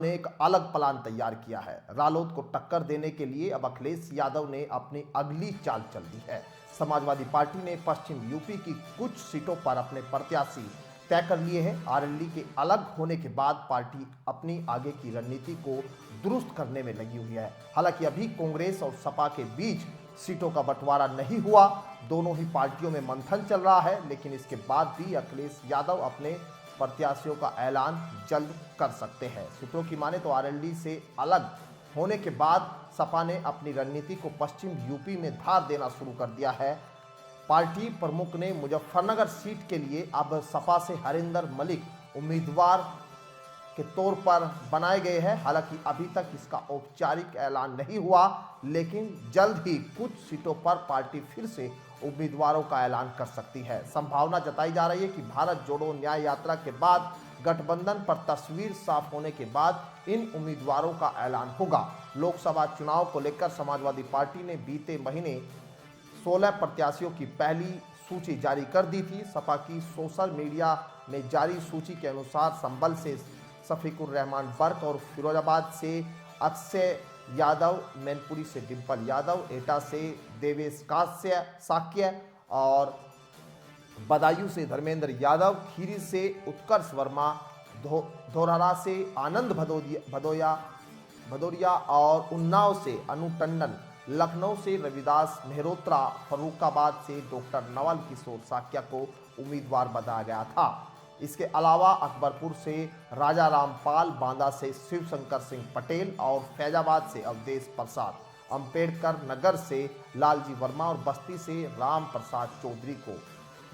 ने एक अलग प्लान तैयार किया है। रालोद को टक्कर देने के लिए अब अखिलेश यादव ने अपनी अगली चाल चल दी है। समाजवादी पार्टी ने पश्चिम यूपी की कुछ सीटों पर अपने प्रत्याशी तय कर लिए हैं। आरएलडी के अलग होने के बाद पार्टी अपनी आगे की रणनीति को दुरुस्त करने में लगी हुई है। हालांकि अभी कांग्रेस और सपा के बीच सीटों का बंटवारा नहीं हुआ, दोनों ही पार्टियों में मंथन चल रहा है, लेकिन इसके बाद भी अखिलेश यादव अपने प्रत्याशियों का ऐलान जल्द कर सकते हैं। सूत्रों की माने तो आरएलडी से अलग होने के बाद सपा ने अपनी रणनीति को पश्चिम यूपी में धार देना शुरू कर दिया है। पार्टी प्रमुख ने मुजफ्फरनगर सीट के लिए अब सपा से हरिंदर मलिक उम्मीदवार के तौर पर बनाए गए हैं। हालांकि अभी तक इसका औपचारिक ऐलान नहीं हुआ, लेकिन जल्द ही कुछ सीटों पर पार्टी फिर से उम्मीदवारों का ऐलान कर सकती है। संभावना जताई जा रही है कि भारत जोड़ो न्याय यात्रा के बाद गठबंधन पर तस्वीर साफ होने के बाद इन उम्मीदवारों का ऐलान होगा। लोकसभा चुनाव को लेकर समाजवादी पार्टी ने बीते महीने 16 प्रत्याशियों की पहली सूची जारी कर दी थी। सपा की सोशल मीडिया में जारी सूची के अनुसार संभल से शफीकुर रहमान बर्क और फिरोजाबाद से अक्षय यादव, मैनपुरी से डिंपल यादव, एटा से देवेश साक्य और बदायूं से धर्मेंद्र यादव, खीरी से उत्कर्ष वर्मा, धोरहरा से आनंद भदौरिया और उन्नाव से अनु टंडन, लखनऊ से रविदास मेहरोत्रा, फर्रुखाबाद से डॉक्टर नवल किशोर साक्या को उम्मीदवार बनाया गया था। इसके अलावा अकबरपुर से राजा रामपाल, बांदा से शिवशंकर सिंह पटेल और फैजाबाद से अवधेश प्रसाद, अंबेडकर नगर से लालजी वर्मा और बस्ती से राम प्रसाद चौधरी को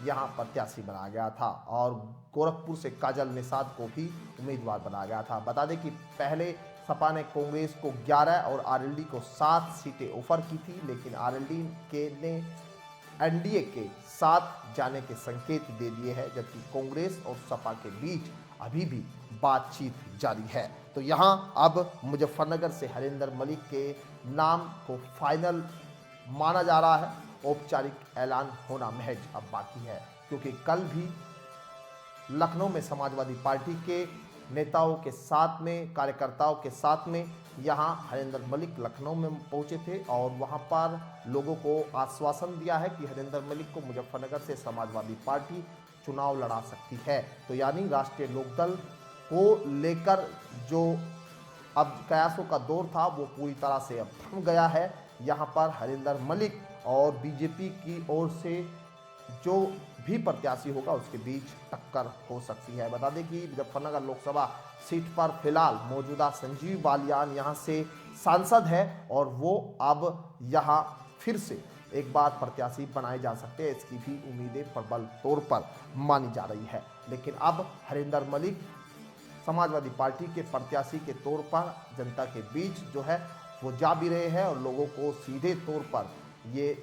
यहां प्रत्याशी बनाया गया था और गोरखपुर से काजल निषाद को भी उम्मीदवार बनाया गया था। बता दें कि पहले सपा ने कांग्रेस को 11 और आरएलडी को 7 सीटें ऑफर की थी, लेकिन आरएलडी ने एनडीए के साथ जाने के संकेत दे दिए हैं, जबकि कांग्रेस और सपा के बीच अभी भी बातचीत जारी है। तो यहां अब मुजफ्फरनगर से हरिंदर मलिक के नाम को फाइनल माना जा रहा है। औपचारिक ऐलान होना महज अब बाकी है, क्योंकि कल भी लखनऊ में समाजवादी पार्टी के नेताओं के साथ में, कार्यकर्ताओं के साथ में यहां हरिंदर मलिक लखनऊ में पहुंचे थे और वहां पर लोगों को आश्वासन दिया है कि हरिंदर मलिक को मुजफ्फरनगर से समाजवादी पार्टी चुनाव लड़ा सकती है। तो यानी राष्ट्रीय लोकदल को लेकर जो अब कयासों का दौर था वो पूरी तरह से अब थम गया है। यहां पर हरिंदर मलिक और बीजेपी की ओर से जो भी प्रत्याशी होगा उसके बीच टक्कर हो सकती है। बता दें कि मुजफ्फरनगर लोकसभा सीट पर फिलहाल मौजूदा संजीव बालियान यहां से सांसद है और वो अब यहां फिर से एक बार प्रत्याशी बनाए जा सकते हैं, इसकी भी उम्मीदें प्रबल तौर पर मानी जा रही है। लेकिन अब हरिंदर मलिक समाजवादी पार्टी के प्रत्याशी के तौर पर जनता के बीच जो है वो जा भी रहे हैं और लोगों को सीधे तौर पर ये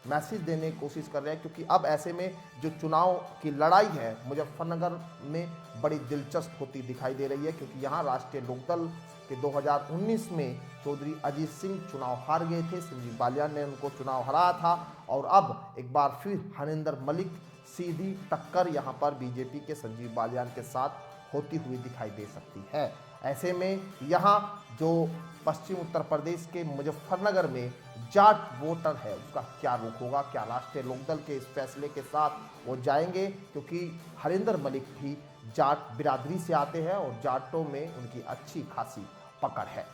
मैसेज देने की कोशिश कर रहे हैं, क्योंकि अब ऐसे में जो चुनाव की लड़ाई है मुजफ्फरनगर में बड़ी दिलचस्प होती दिखाई दे रही है, क्योंकि यहाँ राष्ट्रीय लोकदल के 2019 में चौधरी अजीत सिंह चुनाव हार गए थे, संजीव बालियान ने उनको चुनाव हराया था और अब एक बार फिर हरिंदर मलिक सीधी टक्कर यहाँ पर बीजेपी के संजीव बालियान के साथ होती हुई दिखाई दे सकती है। ऐसे में यहाँ जो पश्चिम उत्तर प्रदेश के मुजफ्फरनगर में जाट वोटर है उसका क्या रुख होगा, क्या राष्ट्रीय लोकदल के इस फैसले के साथ वो जाएंगे, क्योंकि हरिंदर मलिक भी जाट बिरादरी से आते हैं और जाटों में उनकी अच्छी खासी पकड़ है।